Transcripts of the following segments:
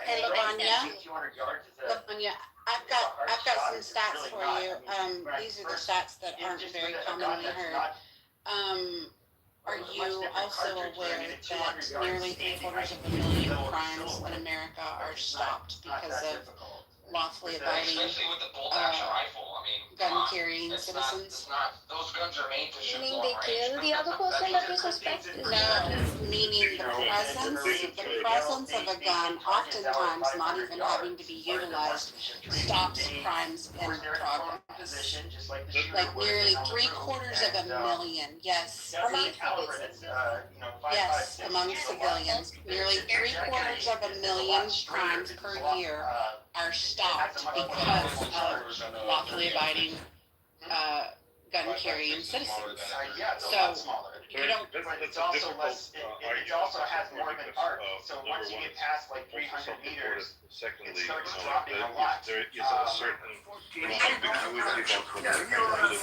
Hey, Lavanya. Lavanya, I've got some stats for you. These are the stats that aren't very commonly heard. Um, are you also aware that nearly three-quarters of a million crimes in America are stopped because of lawfully abiding Especially with the bolt action rifle. I mean, gun carrying citizens? those guns are made to shoot Meaning long they range. kill the other person that you suspect? No, meaning the presence of a gun, oftentimes not even having to be utilized, stops crimes in progress. Like nearly three-quarters of a million, yes, yes, among civilians, nearly three-quarters of a million crimes per year are stopped because of lawfully abiding gun carrying citizens. So you don't. But it's also less. It also has more of an arc. So once you get past like 300 meters, secondly, it starts dropping a lot. there is a certain ambiguity about what the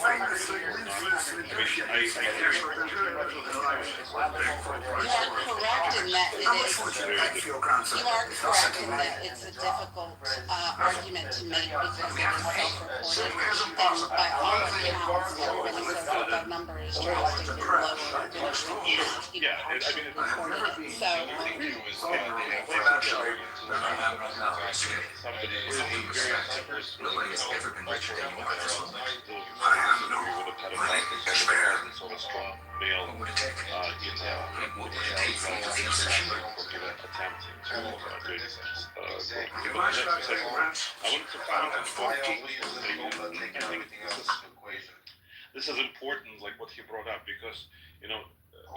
You are correct in that it is. You are correct in that it's a difficult argument to make because it is self-reported, and by all accounts, everybody says that that number is drastically lower than most people actually reported it. So. Nobody's ever been richer than you at this moment. I have no money to spare. What would it take? What would it take for you to feel sexual? This is important, like what he brought up, because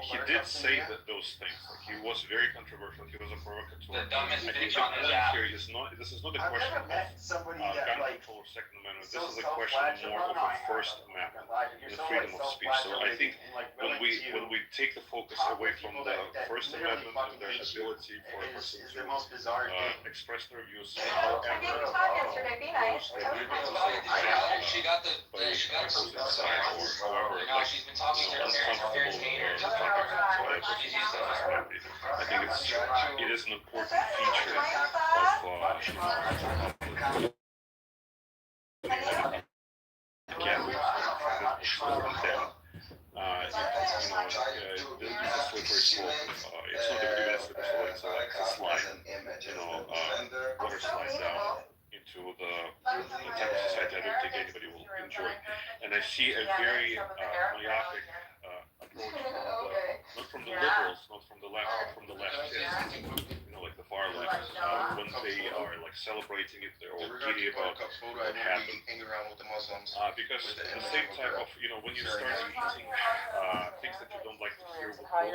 he did say that those things. Like he was very controversial. He was a provocateur. The dumbest I think bitch the on the point app. here is not. This is not a I've question never of met somebody that gun like control or Second Amendment. so This is a question more of a First Amendment, the freedom of speech. So I think when we take the focus away from the First Amendment and their ability for a person is the most bizarre thing. express their views, I gave you time yesterday, be nice. She got the proof of or however, she's been talking to her parents for 13 years. I think it is an important feature of this is slippery slope. It's not even a slippery slope, it's like a slide, water slide down into the type of society I don't think anybody will enjoy. And I see a very myopic approach not from the liberals, not from the left, but from the leftists, like the far left, when they are like celebrating it, they're all giddy about what happened. Because the same type of, when you start eating things that you don't like to hear with bullets,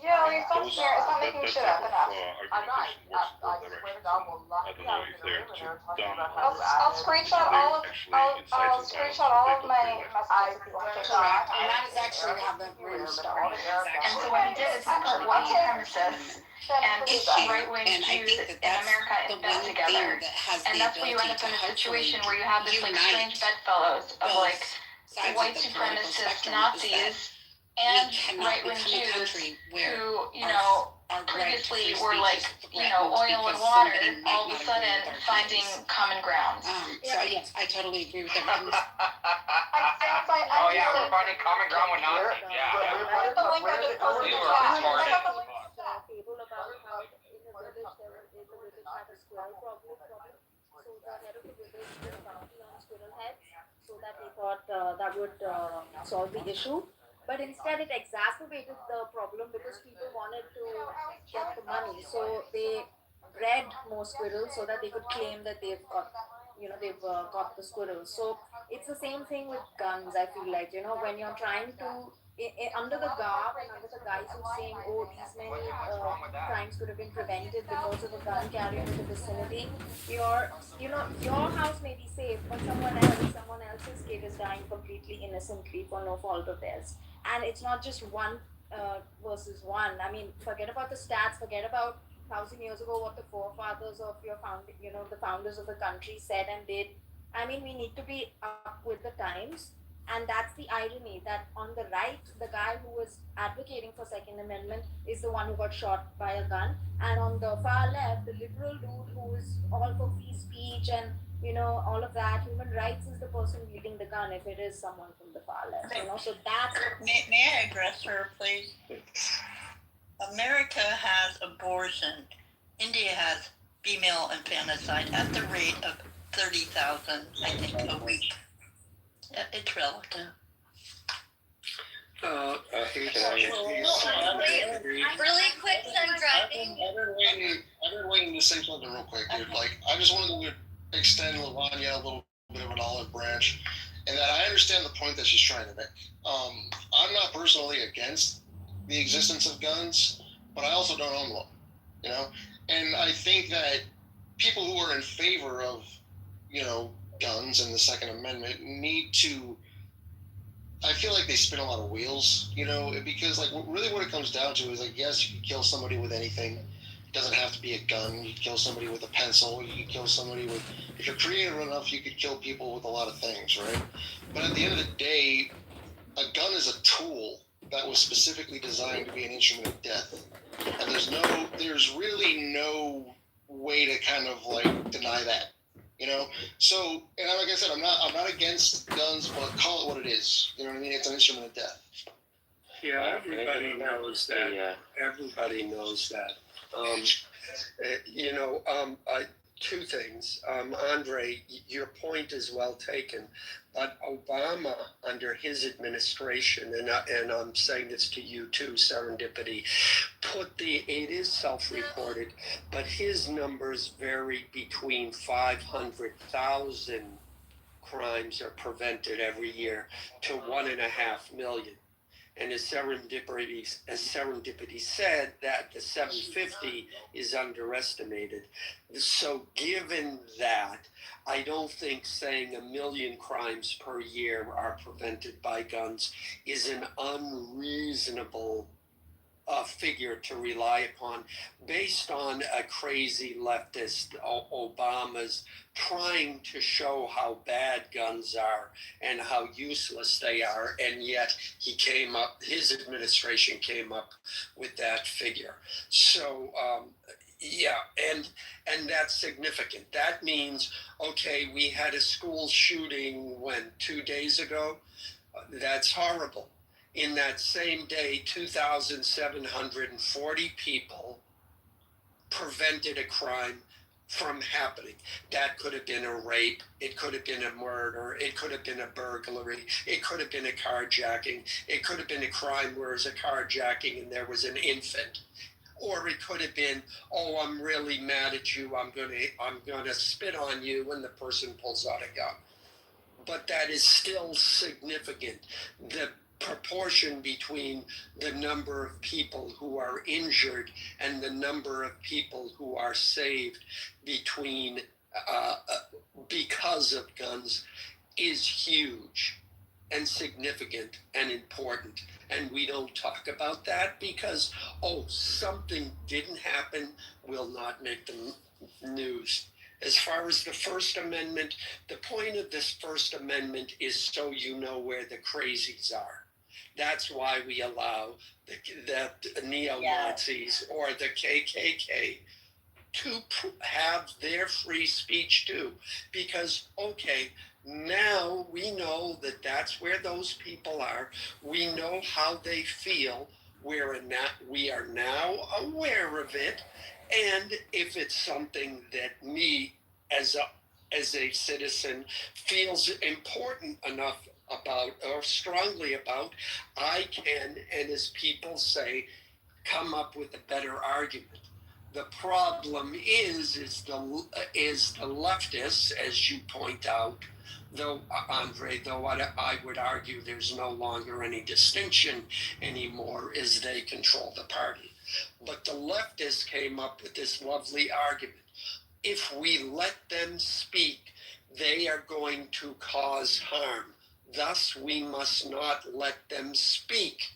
Yeah, it's not that making shit type up of enough. argumentation works in both directions. I don't know if they're too dumb I'll screenshot all of I'll screenshot all of my messages if you want to. Correct, and that is actually how the room started. And so what he did is he put white supremacists and right-wing And I Jews think that in that's America the in bed one together. thing that has And the that's where you end ability up to in a hopefully situation where you have this like strange bedfellows of both like sides white of the political supremacist spectrum is that Nazis and we cannot right-wing become a Jews country where who, our right to previously free were speech like, is threatened oil and because water, somebody might all of a not sudden agree with our finding views. common ground. So yes, I totally agree with everything. Oh yeah, we're finding common ground with Nazis. Yeah. Where's the link I just posted in the chat? I got the link. Table about how in the village there is a village had a squirrel problem. So the head of the village put a bounty on squirrel heads so that they thought that would solve the issue. But instead it exacerbated the problem because people wanted to get the money. So they bred more squirrels so that they could claim that they've got got the squirrels. So it's the same thing with guns. I feel like when you're trying to under the garb and under the guise of saying, oh, these many crimes could have been prevented because of a gun carrier in the vicinity, your house may be safe, but someone else's kid is dying completely innocently for no fault of theirs. And it's not just one versus one. I mean, forget about the stats, forget about 1,000 years ago what the forefathers of the founders of the country said and did. I mean, we need to be up with the times. And that's the irony that on the right, the guy who was advocating for Second Amendment is the one who got shot by a gun, and on the far left, the liberal dude who is all for free speech and all of that, human rights, is the person wielding the gun if it is someone from the far left. So that's May I address her, please? America has abortion. India has female infanticide at the rate of 30,000, I think, a week. It's relative. Really quick, I'm driving. I've been waiting to say something real quick, dude. Like, I just wanted to extend Lavanya a little bit of an olive branch, and that I understand the point that she's trying to make. I'm not personally against the existence of guns, but I also don't own one, And I think that people who are in favor of, guns and the Second Amendment need to. I feel like they spin a lot of wheels, because really what it comes down to is yes, you can kill somebody with anything. It doesn't have to be a gun. You can kill somebody with a pencil. You can kill somebody with, if you're creative enough, you could kill people with a lot of things, right? But at the end of the day, a gun is a tool that was specifically designed to be an instrument of death. And there's really no way to kind of deny that. So, and like I said, I'm not against guns, but call it what it is. You know what I mean? It's an instrument of death. Yeah, everybody knows that. Everybody knows that. Two things. Andre, your point is well taken, but Obama, under his administration, and I'm saying this to you too, Serendipity, it is self-reported, but his numbers vary between 500,000 crimes are prevented every year to 1.5 million. And as Serendipity said, that the 750 is underestimated. So given that, I don't think saying 1 million crimes per year are prevented by guns is an unreasonable figure to rely upon, based on a crazy leftist Obama's trying to show how bad guns are and how useless they are, and yet his administration came up with that figure. So and that's significant. That means, okay, we had a school shooting 2 days ago. That's horrible. In that same day, 2,740 people prevented a crime from happening. That could have been a rape, it could have been a murder, it could have been a burglary, it could have been a carjacking, it could have been a crime where it was a carjacking and there was an infant. Or it could have been, oh, I'm really mad at you, I'm gonna spit on you, when the person pulls out a gun. But that is still significant. The proportion between the number of people who are injured and the number of people who are saved because of guns is huge and significant and important. And we don't talk about that because, something didn't happen, will not make the news. As far as the First Amendment, the point of this First Amendment is so you know where the crazies are. That's why we allow the neo-Nazis or the KKK to have their free speech too. Because, now we know that that's where those people are. We know how they feel. We are now aware of it. And if it's something that me, as a citizen, feels important enough about or strongly about, I can, and as people say, come up with a better argument. The problem is the leftists, as you point out, though, Andre, I would argue there's no longer any distinction anymore, as they control the party. But the leftists came up with this lovely argument. If we let them speak, they are going to cause harm. Thus, we must not let them speak.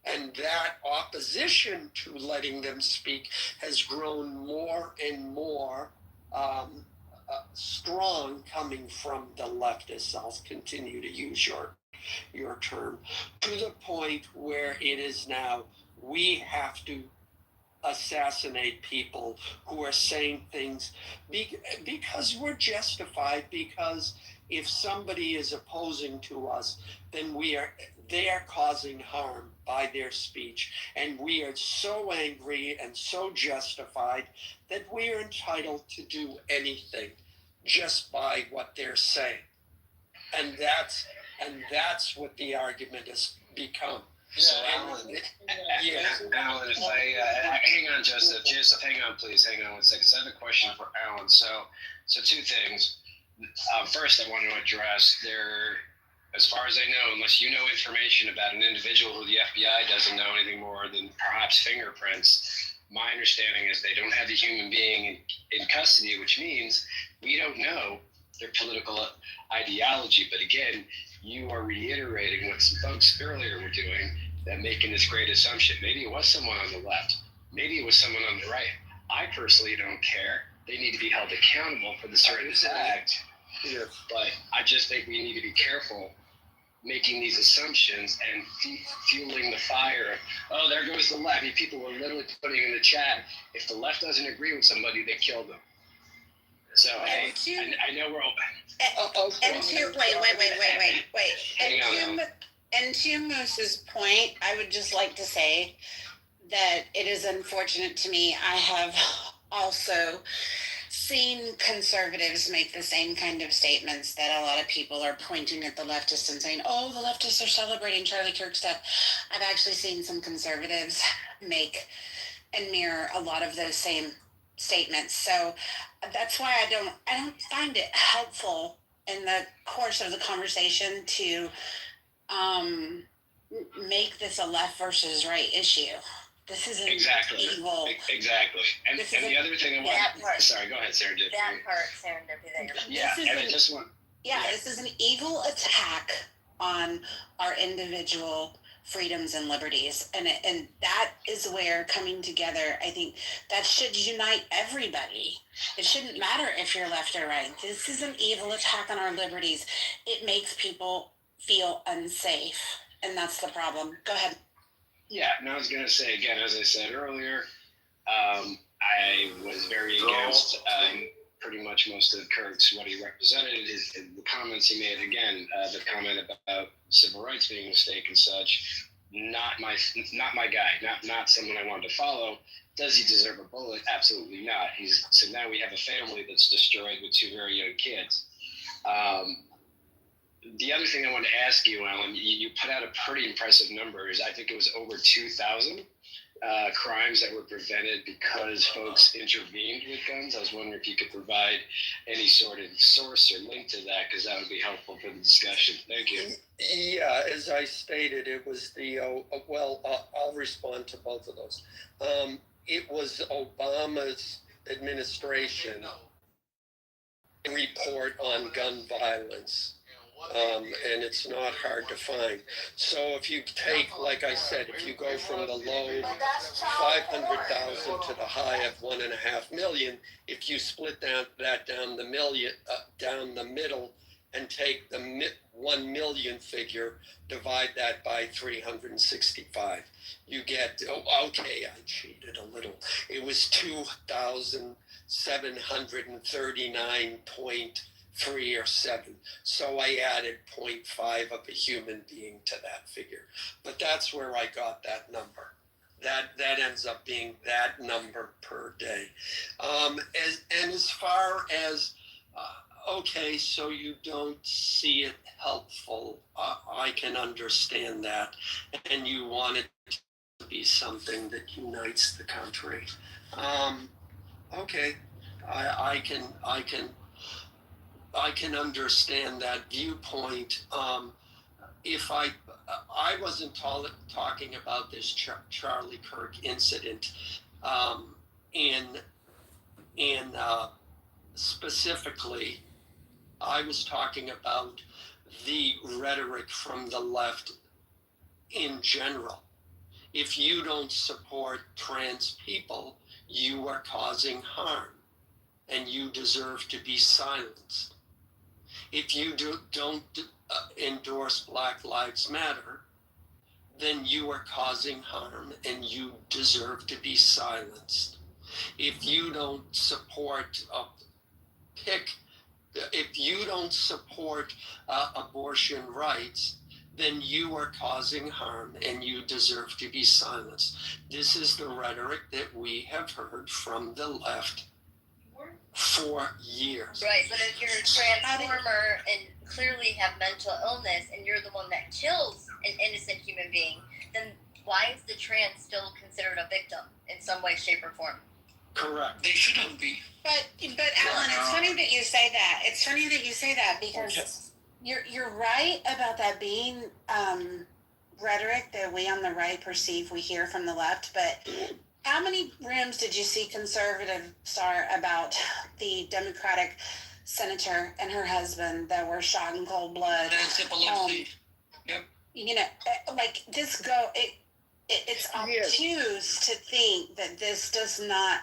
And that opposition to letting them speak has grown more and more strong coming from the leftists. I'll continue to use your term, to the point where it is now we have to assassinate people who are saying things because we're justified, because if somebody is opposing to us, then they are causing harm by their speech, and we are so angry and so justified that we are entitled to do anything just by what they're saying. And that's what the argument has become. So Alan, Alan, if hang on, Joseph, hang on, please, hang on 1 second. So I have a question for Alan. So two things. First, I want to address as far as I know, unless you know information about an individual who the FBI doesn't know anything more than perhaps fingerprints, my understanding is they don't have a human being in custody, which means we don't know their political ideology. But again, you are reiterating what some folks earlier were doing, that making this great assumption. Maybe it was someone on the left. Maybe it was someone on the right. I personally don't care. They need to be held accountable for the certain act. Yeah. But I just think we need to be careful making these assumptions and fueling the fire. Oh, there goes the left. I mean, people were literally putting in the chat, if the left doesn't agree with somebody, they kill them. So, hey, I know we're open. And to Moose's point, I would just like to say that it is unfortunate to me. I have also seen conservatives make the same kind of statements that a lot of people are pointing at the leftists and saying, oh, the leftists are celebrating Charlie Kirk's death. I've actually seen some conservatives make and mirror a lot of those same statements. So that's why I don't find it helpful in the course of the conversation to make this a left versus right issue. This isn't evil. Exactly. And the other thing I want. Sorry, go ahead, Sarah. That part, serendipity. Yeah, and I just want. Yeah, this is an evil attack on our individual freedoms and liberties, and that is where coming together, I think that should unite everybody. It shouldn't matter if you're left or right. This is an evil attack on our liberties. It makes people feel unsafe, and that's the problem. Go ahead. Yeah, and I was going to say, again, as I said earlier, I was very against pretty much most of Kirk's, what he represented, the comments he made, again, the comment about civil rights being a mistake and such, not my guy, not someone I wanted to follow. Does he deserve a bullet? Absolutely not. So now we have a family that's destroyed with two very young kids. The other thing I wanted to ask you, Alan, you put out a pretty impressive numbers. I think it was over 2,000 crimes that were prevented because folks intervened with guns. I was wondering if you could provide any sort of source or link to that, because that would be helpful for the discussion. Thank you. Yeah, as I stated, it was I'll respond to both of those. It was Obama's administration report on gun violence. And it's not hard to find. So if you take, like I said, if you go from the low 500,000 to the high of 1.5 million, if you split that down the middle and take the 1 million figure, divide that by 365, you get, okay, I cheated a little. It was 2,739.3 or 7. So I added 0.5 of a human being to that figure. But that's where I got that number. That ends up being that number per day. As far as, okay, so you don't see it helpful, I can understand that. And you want it to be something that unites the country. Okay, I can understand that viewpoint. If I wasn't talking about this Charlie Kirk incident, in specifically, I was talking about the rhetoric from the left in general. If you don't support trans people, you are causing harm. and you deserve to be silenced. If you don't endorse Black Lives Matter, then you are causing harm and you deserve to be silenced. If you don't support if you don't support abortion rights, then you are causing harm and you deserve to be silenced. This is the rhetoric that we have heard from the left for years. Right, but if you're a transformer and clearly have mental illness and you're the one that kills an innocent human being, then why is the trans still considered a victim in some way, shape, or form? Correct. They shouldn't be. But Alan, it's funny that you say that. It's funny that you say that because you're right about that being rhetoric that we on the right perceive we hear from the left. But how many rooms did you see conservatives are about the Democratic senator and her husband that were shot in cold blood? Nancy Pelosi. Yep. You know, like this it's obtuse to think that this does not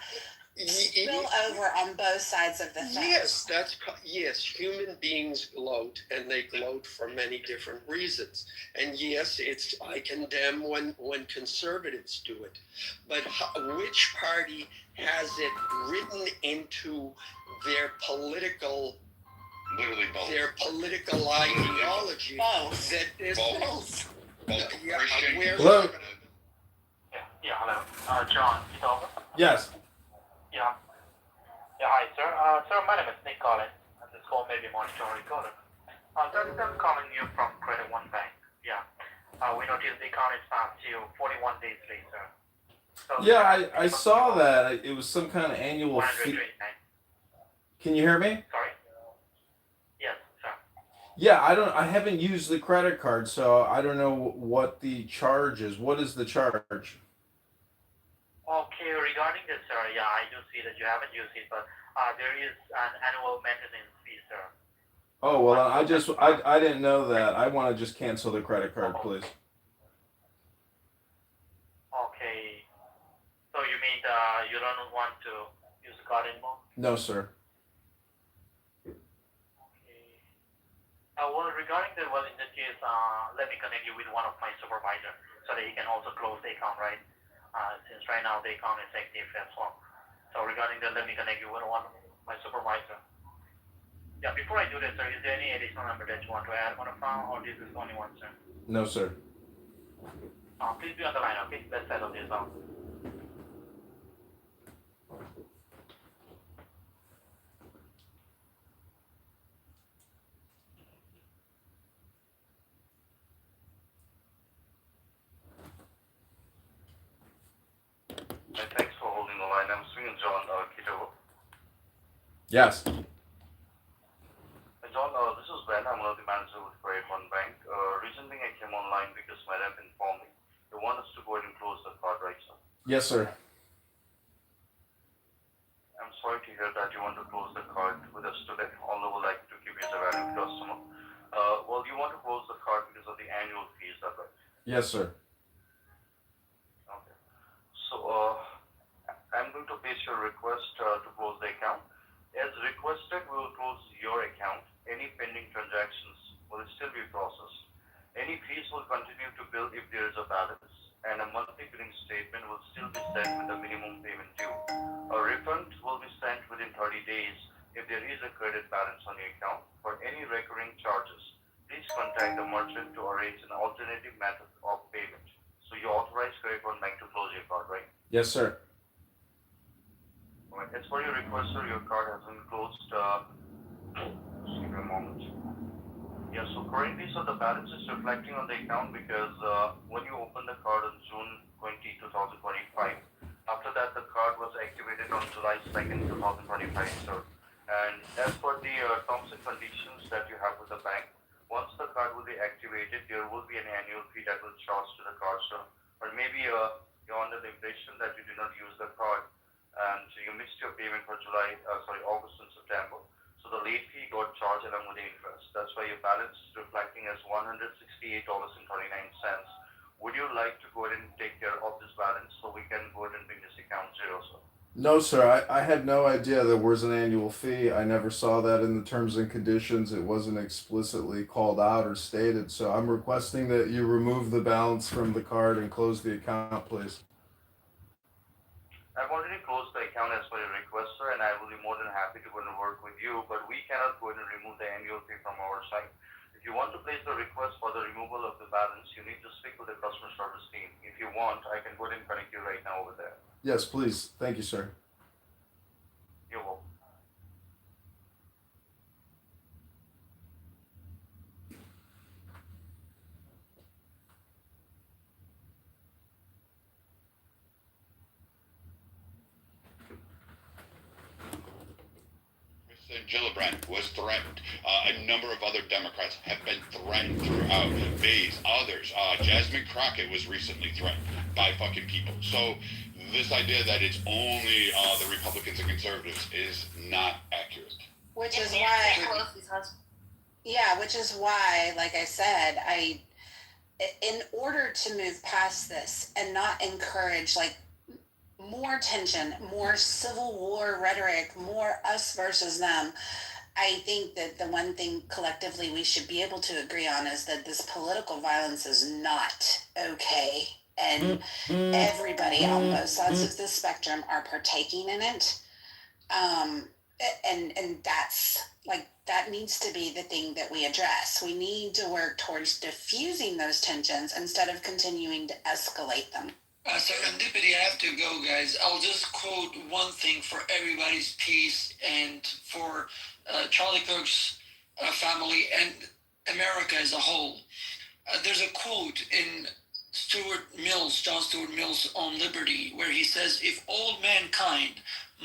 spill over on both sides of the fence. Yes, human beings gloat, and they gloat for many different reasons. And yes, I condemn when conservatives do it. But which party has it written into their political ideology that is both? Hello? Yeah, hello. John, Kitover? Yes. Yeah. Yeah, hi, sir. Sir, my name is Nick Collins. This call may be monitored recorder. I'm calling you from Credit One Bank. Yeah. We noticed the account is past due 41 days late, sir. So, Yeah, I saw that. It was some kind of annual fee. Can you hear me? Sorry? Yes, sir. Yeah, I haven't used the credit card, so I don't know what the charge is. What is the charge? Okay, regarding this, sir, yeah, I do see that you haven't used it, but there is an annual maintenance fee, sir. Oh, well, I didn't know that. I want to just cancel the credit card, please. Okay. So you mean you don't want to use the card anymore? No, sir. Okay. Well, regarding the, in this case, let me connect you with one of my supervisors so that he can also close the account, right? Since right now the account is active as well. So regarding that, let me connect you with one of my supervisor. Yeah, before I do that, sir, is there any additional number that you want to add on the phone, or this is only one, sir? No, sir. Please be on the line, okay? Let's settle this out. Thanks for holding the line. I'm speaking John Kitover. Yes. John, this is Ben. I'm one of the manager with Credit One Bank. Reason being I came online because my rep informed me they want us to go ahead and close the card, right, sir? Yes, sir. I'm sorry to hear that you want to close the card with us today, although we'd like to keep you as a valued customer. Well, you want to close the card because of the annual fees, is that right? Yes, sir. Okay. So, I'm going to place your request to close the account. As requested, we will close your account. Any pending transactions will still be processed. Any fees will continue to bill if there is a balance, and a monthly billing statement will still be sent with a minimum payment due. A refund will be sent within 30 days if there is a credit balance on your account. For any recurring charges, please contact the merchant to arrange an alternative method of payment. So you authorize Credit One Bank to close your card, right? Yes, sir. Alright, as per your request, sir, your card has been closed. Just give me a moment. Yeah, so currently, so the balance is reflecting on the account because when you opened the card on June 20, 2025, after that the card was activated on July 2nd, 2025, sir. And as per the terms and conditions that you have with the bank, once the card will be activated, there will be an annual fee that will charge to the card, sir. Or maybe you're under the impression that you did not use the card and you missed your payment for August and September. So the late fee got charged along with the interest. That's why your balance is reflecting as $168.29. Would you like to go ahead and take care of this balance so we can go ahead and bring this account zero, sir? No, sir. I had no idea there was an annual fee. I never saw that in the terms and conditions. It wasn't explicitly called out or stated. So I'm requesting that you remove the balance from the card and close the account, please. I've already closed the account as per your request, sir, and I will be more than happy to go and work with you, but we cannot go ahead and remove the annual fee from our side. If you want to place the request for the removal of the balance, you need to speak with the customer service team. If you want, I can go ahead and connect you right now over there. Yes, please. Thank you, sir. You're welcome. Gillibrand was threatened. A number of other Democrats have been threatened throughout. Bays, others. Jasmine Crockett was recently threatened by fucking people. So this idea that it's only the Republicans and conservatives is not accurate. Which is why, which is why, like I said, in order to move past this and not encourage like more tension, more civil war rhetoric, more us versus them, I think that the one thing collectively we should be able to agree on is that this political violence is not okay. And everybody on both sides of the spectrum are partaking in it. And that's like, that needs to be the thing that we address. We need to work towards diffusing those tensions instead of continuing to escalate them. Serendipity, I have to go, guys. I'll just quote one thing for everybody's peace and for Charlie Kirk's family and America as a whole. There's a quote in John Stuart Mill's On Liberty, where he says, if all mankind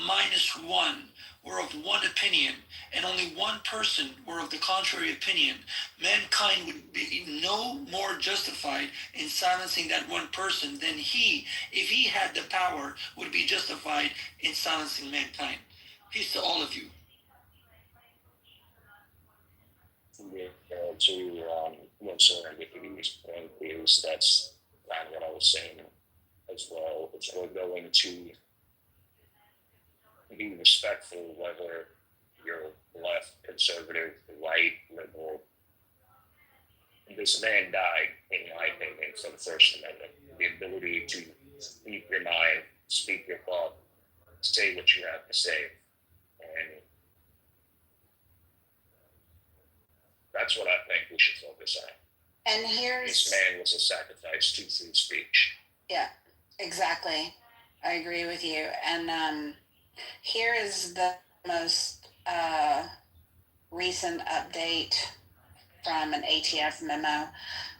minus one were of one opinion, and only one person were of the contrary opinion, mankind would be no more justified in silencing that one person than he, if he had the power, would be justified in silencing mankind. Peace to all of you. To what Serendipity's point is, that's kind of what I was saying as well. It's we're going to be respectful whether you're left, conservative, right, liberal. This man died, in my opinion, for the First Amendment. The ability to speak your mind, speak your thought, say what you have to say. And that's what I think we should focus on. And This man was a sacrifice to free speech. Yeah, exactly. I agree with you. And here is the most recent update from an ATF memo.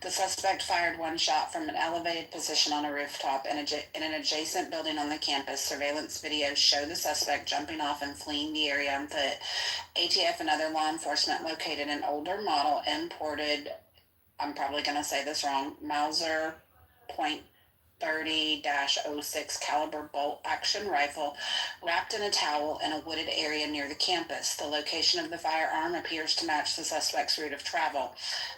The suspect fired one shot from an elevated position on a rooftop in an adjacent building on the campus. Surveillance videos show the suspect jumping off and fleeing the area on foot. ATF and other law enforcement located an older model imported, I'm probably going to say this wrong, Mauser .30-06 caliber bolt action rifle wrapped in a towel in a wooded area near the campus. The location of the firearm appears to match the suspect's route of travel.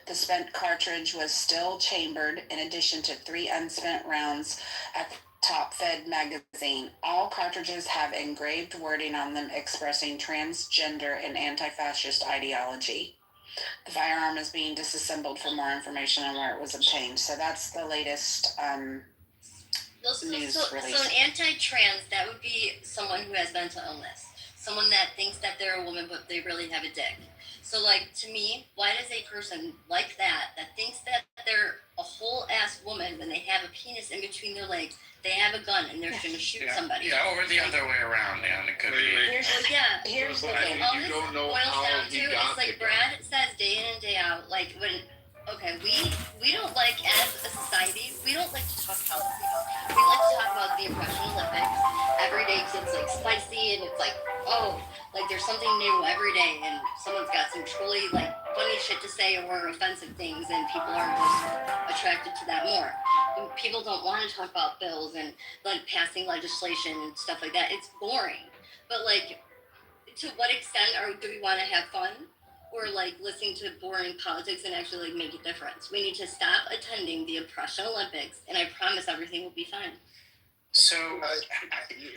The spent cartridge was still chambered in addition to 3 unspent rounds at the top-fed magazine. All cartridges have engraved wording on them expressing transgender and anti-fascist ideology. The firearm is being disassembled for more information on where it was obtained. So that's the latest news release. So an anti-trans, that would be someone who has mental illness. Someone that thinks that they're a woman but they really have a dick. So like, to me, why does a person like that thinks that they're a whole ass woman when they have a penis in between their legs, they have a gun and they're going to shoot somebody? Yeah, or the other way around, man. It could be. Here's the thing. All this boils down to is like Brad says day in and day out, like when, okay, we don't like, as a society, we don't like to talk politics. We like to talk about the Impression Olympics every day because it's like spicy and it's like, oh, like there's something new every day and someone's got some truly like funny shit to say or offensive things and people are just attracted to that more. And people don't want to talk about bills and like passing legislation and stuff like that. It's boring. But like, to what extent do we want to have fun? Or like listening to boring politics and actually like make a difference. We need to stop attending the Impression Olympics and I promise everything will be fine. So,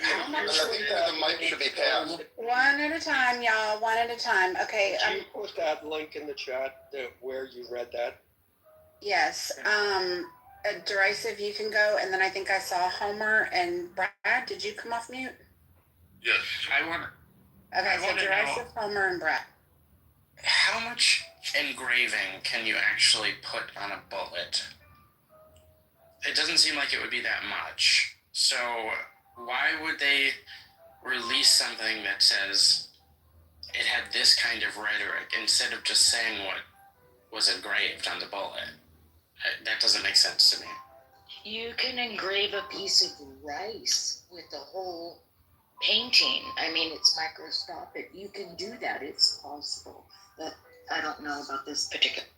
How much the mic should be passed? One at a time, y'all. One at a time. Okay. Did you put that link in the chat where you read that? Yes. Derisive, you can go, and then I think I saw Homer and Brad. Did you come off mute? Yes. Okay, so Derisive, Homer, and Brad. how much engraving can you actually put on a bullet? It doesn't seem like it would be that much. So why would they release something that says it had this kind of rhetoric instead of just saying what was engraved on the bullet? That doesn't make sense to me. You can engrave a piece of rice with a whole painting. I mean, it's microscopic. You can do that. It's possible. But I don't know about this particular.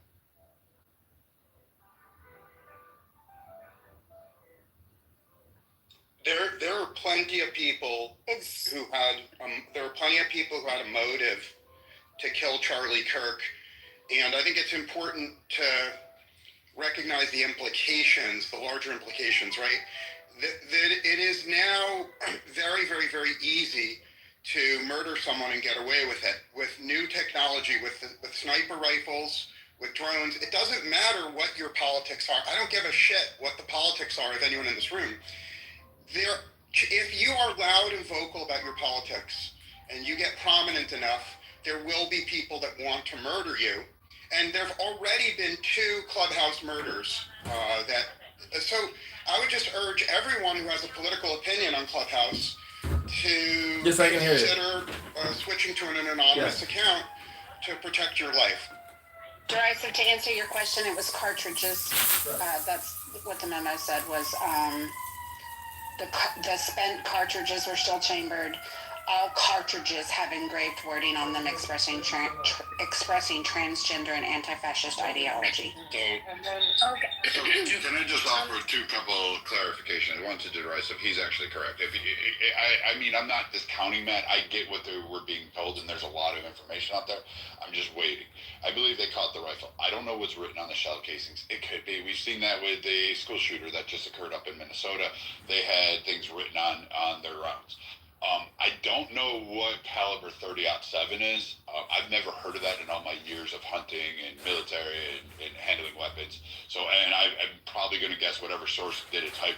There are plenty of people who had a motive to kill Charlie Kirk, and I think it's important to recognize the implications, the larger implications, right? That it is now very, very, very easy to murder someone and get away with it. With new technology, with sniper rifles, with drones, it doesn't matter what your politics are. I don't give a shit what the politics are of anyone in this room. If you are loud and vocal about your politics and you get prominent enough, there will be people that want to murder you. And there have already been 2 clubhouse murders so I would just urge everyone who has a political opinion on Clubhouse to consider switching to an anonymous account to protect your life. Derisive, to answer your question, it was cartridges. That's what the memo said was the spent cartridges were still chambered. All cartridges have engraved wording on them expressing transgender and anti-fascist ideology. So, can I just offer 2 couple clarifications? One to Derisive, he's actually correct. I mean, I'm not discounting that. I get what they were being told, and there's a lot of information out there. I'm just waiting. I believe they caught the rifle. I don't know what's written on the shell casings. It could be. We've seen that with the school shooter that just occurred up in Minnesota. They had things written on their rounds. I don't know what caliber 30-07 is. I've never heard of that in all my years of hunting and military and handling weapons. So, and I'm probably going to guess whatever source did a typo